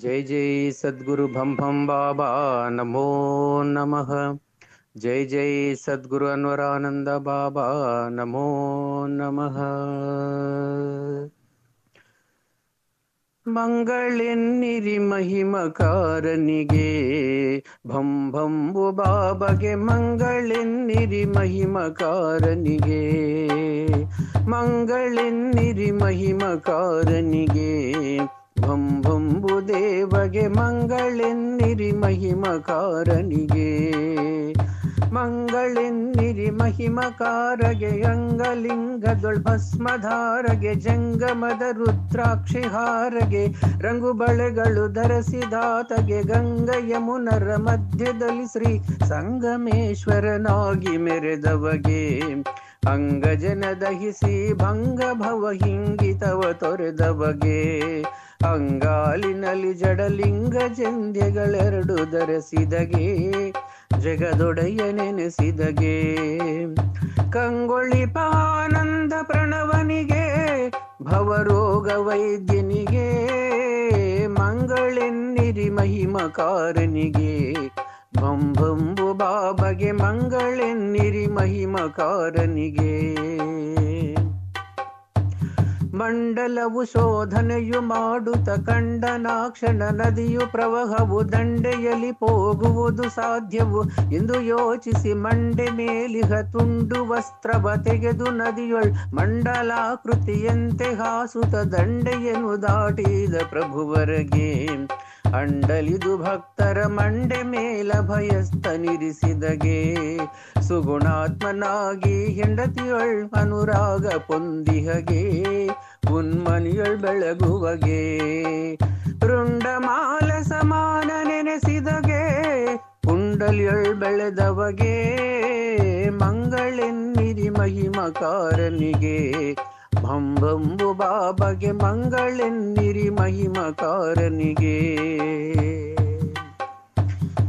जय जय सद्गुरु भम भम बाबा नमो नमः। जय जय सद्गुरु अनवरानंद बाबा नमो नमः। ಮಂಗಳೆನ್ನಿರಿ ಮಹಿಮಕಾರನಿಗೆ ಭಂ ಭಂಬು ಬಾಬಗೆ ಮಂಗಳೆನ್ನಿರಿ ಮಹಿಮಕಾರನಿಗೆ ಮಂಗಳೆನ್ನಿರಿ ಮಹಿಮಕಾರನಿಗೆ ಭಂ ಭಂಬು ದೇವಗೆ ಮಂಗಳೆನ್ನಿರಿ ಮಹಿಮಕಾರನಿಗೆ ಮಂಗಳೆನ್ನಿರಿ ಮಹಿಮಕಾರಗೆ ಅಂಗಲಿಂಗದೊಳ್ ಭಸ್ಮಧಾರಗೆ ಜಂಗಮದ ರುದ್ರಾಕ್ಷಿಹಾರಗೆ ರಂಗು ಬಳೆಗಳು ಧರಿಸಿದಾತಗೆ ಗಂಗ ಯಮುನರ ಮಧ್ಯದಲ್ಲಿ ಶ್ರೀ ಸಂಗಮೇಶ್ವರನಾಗಿ ಮೆರೆದವಗೆ ಅಂಗಜನ ದಹಿಸಿ ಭಂಗ ಭವ ಹಿಂಗಿತವ ತೊರೆದವಗೆ ಅಂಗಾಲಿನಲ್ಲಿ ಜಡಲಿಂಗ ಜಂಧ್ಯಗಳೆರಡು ಧರಿಸಿದಗೆ ಜಗದೊಡೆಯ ನೆನೆಸಿದಗೆ ಕಂಗೊಳಿಪಾನಂದ ಪ್ರಣವನಿಗೆ ಭವರೋಗ ವೈದ್ಯನಿಗೆ ಮಂಗಳೆನ್ನಿರಿ ಮಹಿಮಕಾರನಿಗೆ ಭಂ ಭಂಬು ಬಾಬಗೆ ಮಂಗಳೆನ್ನಿರಿ ಮಹಿಮಕಾರನಿಗೆ ಮಂಡಲವು ಶೋಧನೆಯು ಮಾಡುತ್ತ ಕಂಡನಾಕ್ಷಣ ನದಿಯು ಪ್ರವಾಹವು ದಂಡೆಯಲ್ಲಿ ಹೋಗುವುದು ಸಾಧ್ಯವು ಎಂದು ಯೋಚಿಸಿ ಮಂಡೆ ಮೇಲಿಹ ತುಂಡು ವಸ್ತ್ರವ ತೆಗೆದು ನದಿಯೊಳ್ ಮಂಡಲಾಕೃತಿಯಂತೆ ಹಾಸುತ್ತ ದಂಡೆಯನ್ನು ದಾಟಿದ ಪ್ರಭುವರೆಗೆ ಅಂಡಲಿದು ಭಕ್ತರ ಮಂಡೆ ಮೇಲ ಭಯಸ್ಥನಿರಿಸಿದಗೆ ಸುಗುಣಾತ್ಮನಾಗಿ ಹೆಂಡತಿಯೊಳ್ ಅನುರಾಗ ಪೊಂದಿಹಗೆ ಉನ್ಮನಿಯೊಳ್ ಬೆಳಗುವಗೆ ರುಂಡಮಾಲ ಸಮಾನ ನೆನೆಸಿದಗೆ ಕುಂಡಲಿಯೊಳ್ ಬೆಳೆದವಗೆ ಮಂಗಳೆನ್ನಿರಿ ಮಹಿಮಕಾರನಿಗೆ ಭಂ ಭಂಬು ಬಾಬಗೆ ಮಂಗಳೆನ್ನಿರಿ ಮಹಿಮಕಾರನಿಗೆ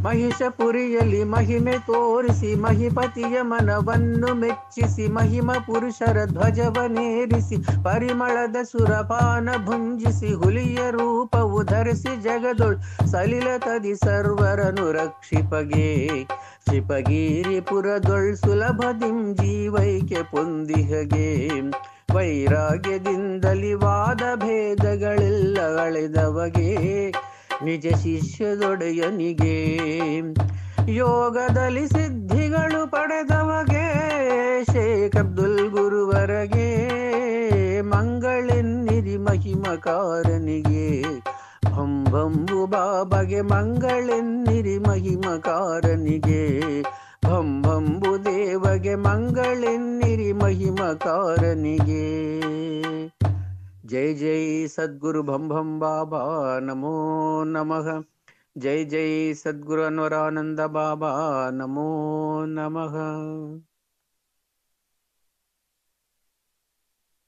ಮಹಿಷಪುರಿಯಲ್ಲಿ ಮಹಿಮೆ ತೋರಿಸಿ ಮಹಿಪತಿಯ ಮನವನ್ನು ಮೆಚ್ಚಿಸಿ ಮಹಿಮ ಪುರುಷರ ಧ್ವಜವನೇರಿಸಿ ಪರಿಮಳದ ಸುರಪಾನ ಭುಂಜಿಸಿ ಹುಲಿಯ ರೂಪವು ಧರಿಸಿ ಜಗದೊಳ್ ಸಲಿಲತದಿ ಸರ್ವರನು ರಕ್ಷಿಪಗೆ ಶಿಪಗಿರಿಪುರದೊಳ್ ಸುಲಭದಿಂ ಜೀವೈಕೆ ಪೊಂದಿಹಗೆ ವೈರಾಗ್ಯದಿಂದಲಿ ವಾದ ಭೇದಗಳೆಲ್ಲ ಅಳೆದವಗೆ ನಿಜ ಶಿಷ್ಯದೊಡೆಯನಿಗೆ ಯೋಗದಲ್ಲಿ ಸಿದ್ಧಿಗಳು ಪಡೆದವಗೆ ಶೇಖ್ ಅಬ್ದುಲ್ ಗುರುವರಗೆ ಮಂಗಳೆನ್ನಿರಿ ಮಹಿಮಕಾರನಿಗೆ ಭಂ ಭಂಬು ಬಾಬಗೆ ಮಂಗಳೆನ್ನಿರಿ ಮಹಿಮಕಾರನಿಗೆ ಭಂ ಭಂಬು ದೇವಗೆ ಮಂಗಳೆನ್ನಿರಿ ಮಹಿಮಕಾರನಿಗೆ जय जय सद्गुरु भम भम बाबा नमो नमः। जय जय सद्गुरु अनवरानंद बाबा नमो नमः।